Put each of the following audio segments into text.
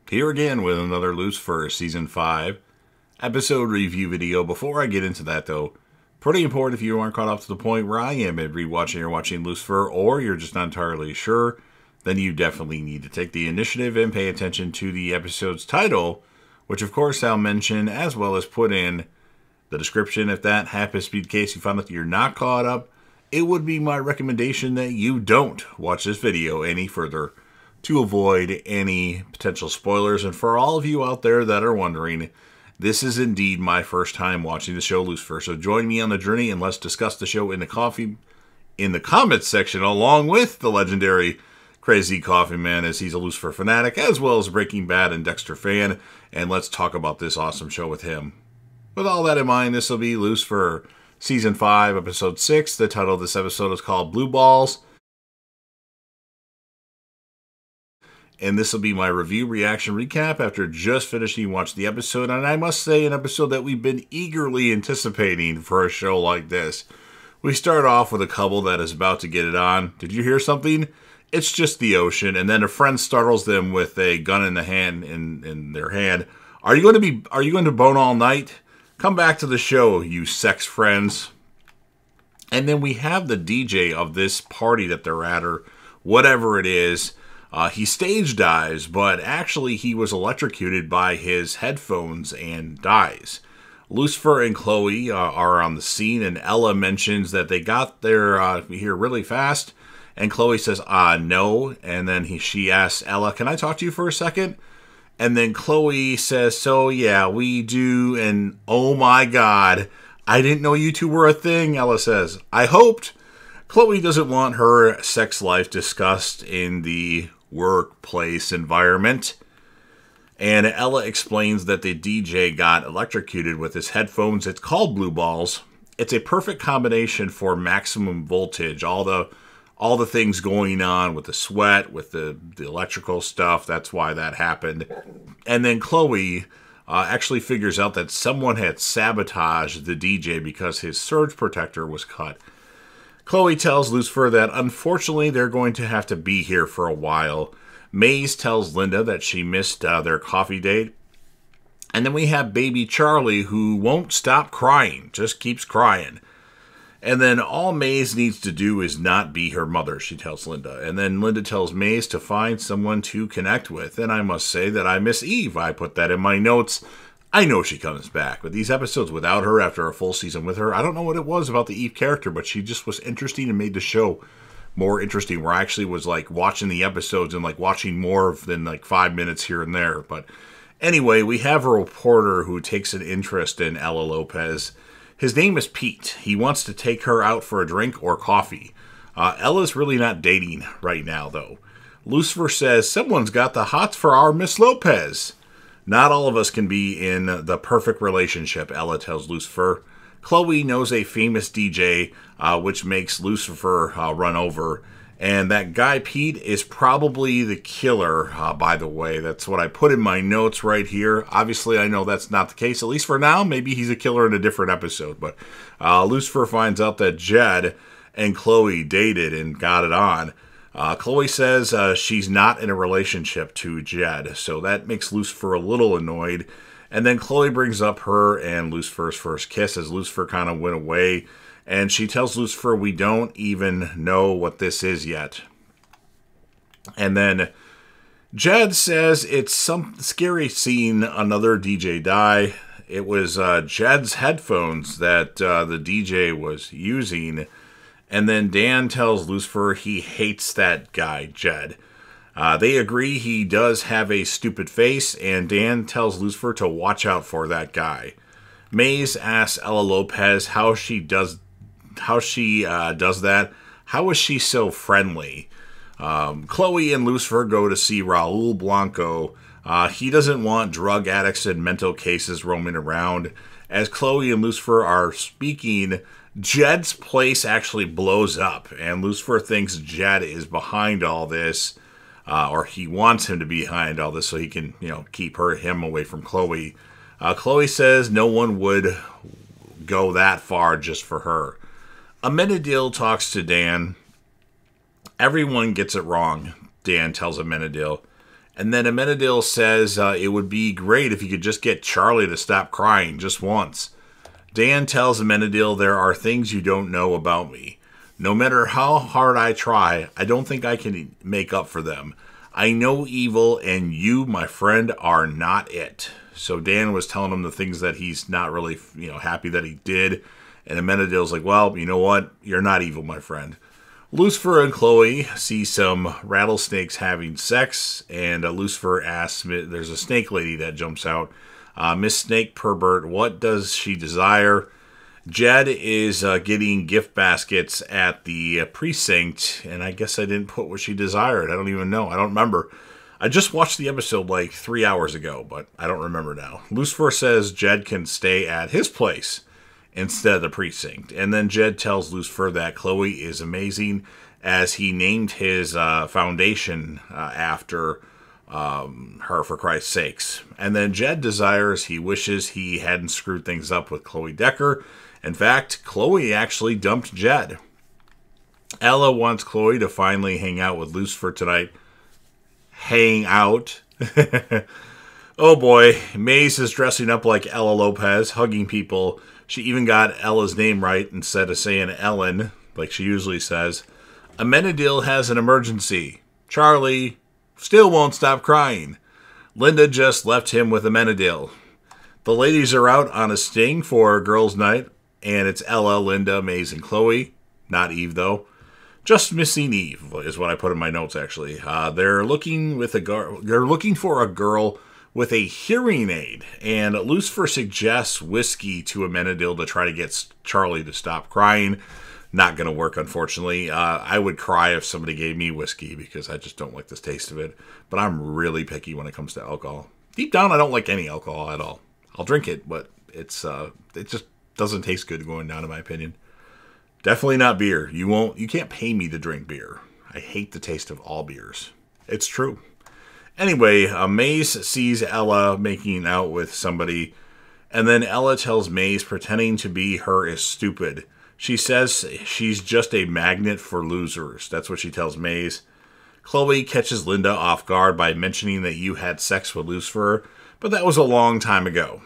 Here again with another Lucifer Season 5 episode review video. Before I get into that though, pretty important if you aren't caught up to the point where I am at rewatching or watching Lucifer, or you're just not entirely sure, then you definitely need to take the initiative and pay attention to the episode's title, which of course I'll mention, as well as put in the description. If that happens to be the case, you find that you're not caught up, it would be my recommendation that you don't watch this video any further to avoid any potential spoilers. And for all of you out there that are wondering, this is indeed my first time watching the show Lucifer. So join me on the journey and let's discuss the show in the comments section, along with the legendary Crazy Coffee Man, as he's a Lucifer fanatic, as well as Breaking Bad and Dexter fan. And let's talk about this awesome show with him. With all that in mind, this will be Lucifer Season 5, Episode 6. The title of this episode is called BlueBallz. And this will be my review, reaction, recap after just finishing watching the episode. And I must say, an episode that we've been eagerly anticipating for a show like this. We start off with a couple that is about to get it on. Did you hear something? It's just the ocean. And then a friend startles them with a gun in their hand. Are you going to bone all night? Come back to the show, you sex friends. And then we have the DJ of this party that they're at, or whatever it is. He stage dives, but actually he was electrocuted by his headphones and dies. Lucifer and Chloe are on the scene, and Ella mentions that they got there here really fast. And Chloe says, no. And then she asks Ella, can I talk to you for a second? And then Chloe says, so yeah, we do. And oh my God, I didn't know you two were a thing, Ella says. I hoped. Chloe doesn't want her sex life discussed in the workplace environment. And Ella explains that the DJ got electrocuted with his headphones. It's called BlueBallz. It's a perfect combination for maximum voltage. All the things going on with the sweat, with the electrical stuff. That's why that happened. And then Chloe actually figures out that someone had sabotaged the DJ because his surge protector was cut. Chloe tells Lucifer that unfortunately they're going to have to be here for a while. Maze tells Linda that she missed their coffee date. And then we have baby Charlie, who won't stop crying, just keeps crying. And then all Maze needs to do is not be her mother, she tells Linda. And then Linda tells Maze to find someone to connect with. And I must say that I miss Eve. I put that in my notes. I know she comes back, but these episodes without her, after a full season with her, I don't know what it was about the Eve character, but she just was interesting and made the show more interesting, where I actually was like watching the episodes and like watching more than like 5 minutes here and there. But anyway, we have a reporter who takes an interest in Ella Lopez. His name is Pete. He wants to take her out for a drink or coffee. Ella's really not dating right now, though. Lucifer says, someone's got the hots for our Miss Lopez. Not all of us can be in the perfect relationship, Ella tells Lucifer. Chloe knows a famous DJ, which makes Lucifer run over. And that guy Pete is probably the killer, by the way. That's what I put in my notes right here. Obviously, I know that's not the case, at least for now. Maybe he's a killer in a different episode. But Lucifer finds out that Jed and Chloe dated and got it on. Chloe says she's not in a relationship to Jed, so that makes Lucifer a little annoyed. And then Chloe brings up her and Lucifer's first kiss as Lucifer kind of went away. And she tells Lucifer, we don't even know what this is yet. And then Jed says it's some scary seeing another DJ die. It was Jed's headphones that the DJ was using. And then Dan tells Lucifer he hates that guy, Jed. They agree he does have a stupid face, and Dan tells Lucifer to watch out for that guy. Maze asks Ella Lopez how she does that. How is she so friendly? Chloe and Lucifer go to see Raul Blanco. He doesn't want drug addicts and mental cases roaming around. As Chloe and Lucifer are speaking, Jed's place actually blows up, and Lucifer thinks Jed is behind all this, or he wants him to be behind all this so he can, keep him away from Chloe. Chloe says no one would go that far just for her. Amenadiel talks to Dan. Everyone gets it wrong, Dan tells Amenadiel. And then Amenadiel says it would be great if you could just get Charlie to stop crying just once. Dan tells Amenadiel there are things you don't know about me. No matter how hard I try, I don't think I can make up for them. I know evil, and you, my friend, are not it. So Dan was telling him the things that he's not really, happy that he did. And Amenadiel's like, well, you know what? You're not evil, my friend. Lucifer and Chloe see some rattlesnakes having sex, and Lucifer asks, there's a snake lady that jumps out. Miss Snake Pervert, what does she desire? Jed is getting gift baskets at the precinct, and I guess I didn't put what she desired. I don't even know. I don't remember. I just watched the episode like 3 hours ago, but I don't remember now. Lucifer says Jed can stay at his place instead of the precinct. And then Jed tells Lucifer that Chloe is amazing, as he named his foundation after her, for Christ's sakes. And then Jed he wishes he hadn't screwed things up with Chloe Decker. In fact, Chloe actually dumped Jed. Ella wants Chloe to finally hang out with Lucifer tonight. Hang out. Oh boy, Maze is dressing up like Ella Lopez, hugging people. She even got Ella's name right instead of saying Ellen, like she usually says. Amenadiel has an emergency. Charlie still won't stop crying. Linda just left him with Amenadiel. The ladies are out on a sting for girls' night, and it's Ella, Linda, Maze, and Chloe. Not Eve, though. Just missing Eve is what I put in my notes, actually. They're looking for a girl with a hearing aid, and Lucifer suggests whiskey to Amenadiel to try to get Charlie to stop crying. Not going to work, unfortunately. I would cry if somebody gave me whiskey because I just don't like the taste of it. But I'm really picky when it comes to alcohol. Deep down, I don't like any alcohol at all. I'll drink it, but it just doesn't taste good going down, in my opinion. Definitely not beer. You can't pay me to drink beer. I hate the taste of all beers. It's true. Anyway, Maze sees Ella making out with somebody, and then Ella tells Maze pretending to be her is stupid. She says she's just a magnet for losers. That's what she tells Maze. Chloe catches Linda off guard by mentioning that you had sex with Lucifer, but that was a long time ago.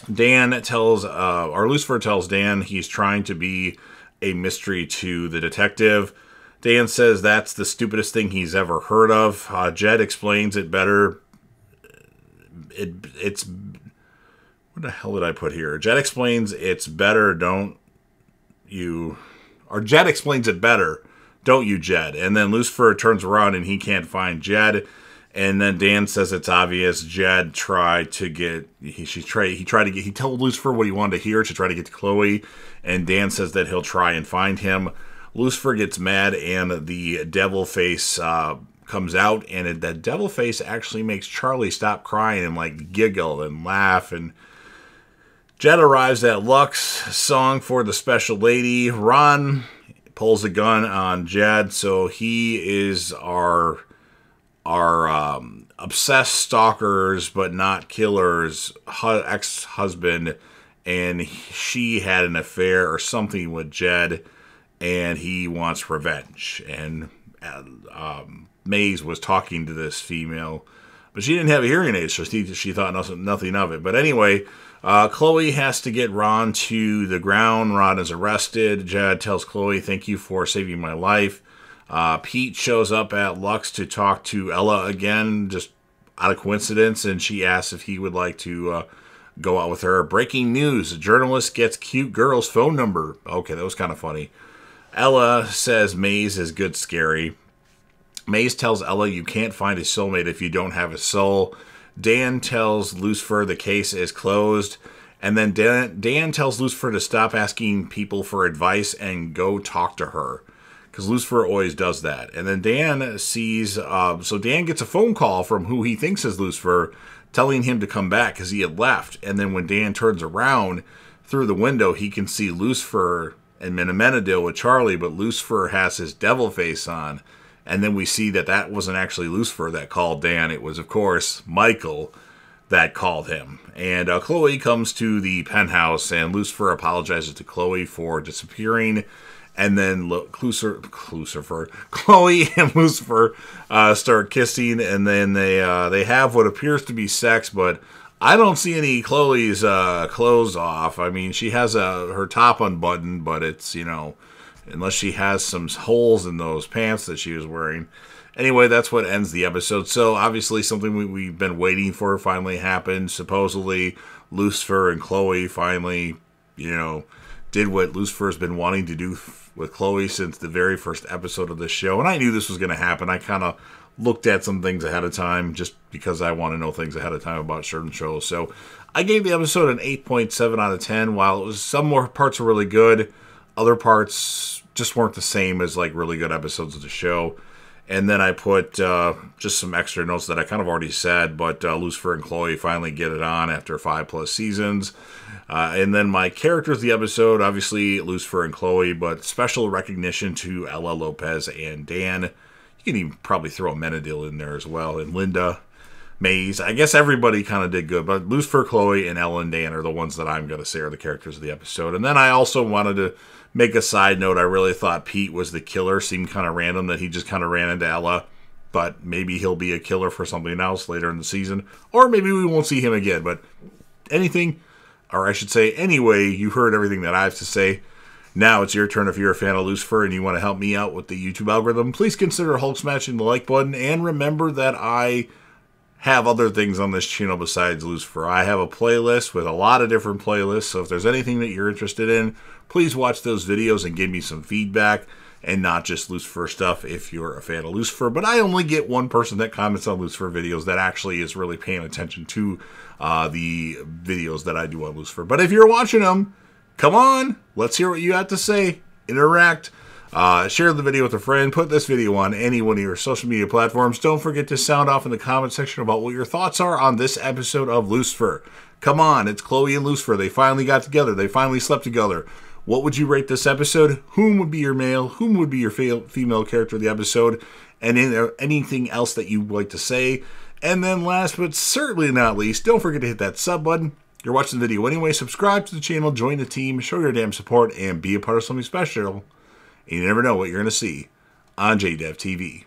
Lucifer tells Dan he's trying to be a mystery to the detective. Dan says that's the stupidest thing he's ever heard of. Jed explains it better. It's what the hell did I put here? Jed explains it's better, don't you? Or Jed explains it better, don't you, Jed? And then Lucifer turns around and he can't find Jed. And then Dan says it's obvious. Jed tried to get he told Lucifer what he wanted to hear to try to get to Chloe, and Dan says that he'll try and find him. Lucifer gets mad, and the devil face comes out, and that devil face actually makes Charlie stop crying and like giggle and laugh. And Jed arrives at Lux's song for the special lady. Ron pulls a gun on Jed, so he is our obsessed stalkers but not killers ex-husband, and she had an affair or something with Jed, and he wants revenge. And Maze was talking to this female, but she didn't have a hearing aid, so she thought nothing of it. But anyway, Chloe has to get Ron to the ground. Ron is arrested. Jed tells Chloe, thank you for saving my life. Pete shows up at Lux to talk to Ella again, just out of coincidence, and she asks if he would like to go out with her. Breaking news, a journalist gets cute girl's phone number. Okay, that was kind of funny. Ella says Maze is good scary. Maze tells Ella you can't find a soulmate if you don't have a soul. Dan tells Lucifer the case is closed. And then Dan tells Lucifer to stop asking people for advice and go talk to her, because Lucifer always does that. And then Dan sees, so Dan gets a phone call from who he thinks is Lucifer, telling him to come back because he had left. And then when Dan turns around through the window, he can see Lucifer and Amenadiel with Charlie, but Lucifer has his devil face on. And then we see that wasn't actually Lucifer that called Dan. It was, of course, Michael that called him. And Chloe comes to the penthouse, and Lucifer apologizes to Chloe for disappearing. And then Lucifer, Chloe and Lucifer start kissing, and then they have what appears to be sex, but I don't see any Chloe's clothes off. I mean, she has her top unbuttoned, but it's, unless she has some holes in those pants that she was wearing. Anyway, that's what ends the episode. So, obviously, something we've been waiting for finally happened. Supposedly, Lucifer and Chloe finally, did what Lucifer's been wanting to do with Chloe since the very first episode of this show. And I knew this was going to happen. I kind of looked at some things ahead of time just because I want to know things ahead of time about certain shows. So, I gave the episode an 8.7 out of 10. While some more parts were really good, other parts just weren't the same as really good episodes of the show. And then I put just some extra notes that I kind of already said, but Lucifer and Chloe finally get it on after 5+ seasons. And then my characters of the episode, obviously Lucifer and Chloe, but special recognition to Ella Lopez and Dan. You can even probably throw Menadil in there as well, and Linda Mays. I guess everybody kind of did good, but Lucifer, Chloe, and Ella and Dan are the ones that I'm going to say are the characters of the episode. And then I also wanted to make a side note. I really thought Pete was the killer. Seemed kind of random that he just kind of ran into Ella, but maybe he'll be a killer for something else later in the season, or maybe we won't see him again. But anyway, you heard everything that I have to say. Now it's your turn. If you're a fan of Lucifer and you want to help me out with the YouTube algorithm, please consider Hulk smashing the like button, and remember that I have other things on this channel besides Lucifer. I have a playlist with a lot of different playlists, so if there's anything that you're interested in, please watch those videos and give me some feedback, and not just Lucifer stuff if you're a fan of Lucifer. But I only get one person that comments on Lucifer videos that actually is really paying attention to the videos that I do on Lucifer. But if you're watching them, come on, let's hear what you have to say. Interact. Share the video with a friend. Put this video on any one of your social media platforms. Don't forget to sound off in the comment section about what your thoughts are on this episode of Lucifer. Come on, it's Chloe and Lucifer. They finally got together. They finally slept together. What would you rate this episode? Whom would be your male? Whom would be your female character of the episode? And anything else that you'd like to say? And then last but certainly not least, don't forget to hit that sub button. You're watching the video anyway. Subscribe to the channel, join the team, show your damn support, and be a part of something special. And you never know what you're going to see on JDev TV.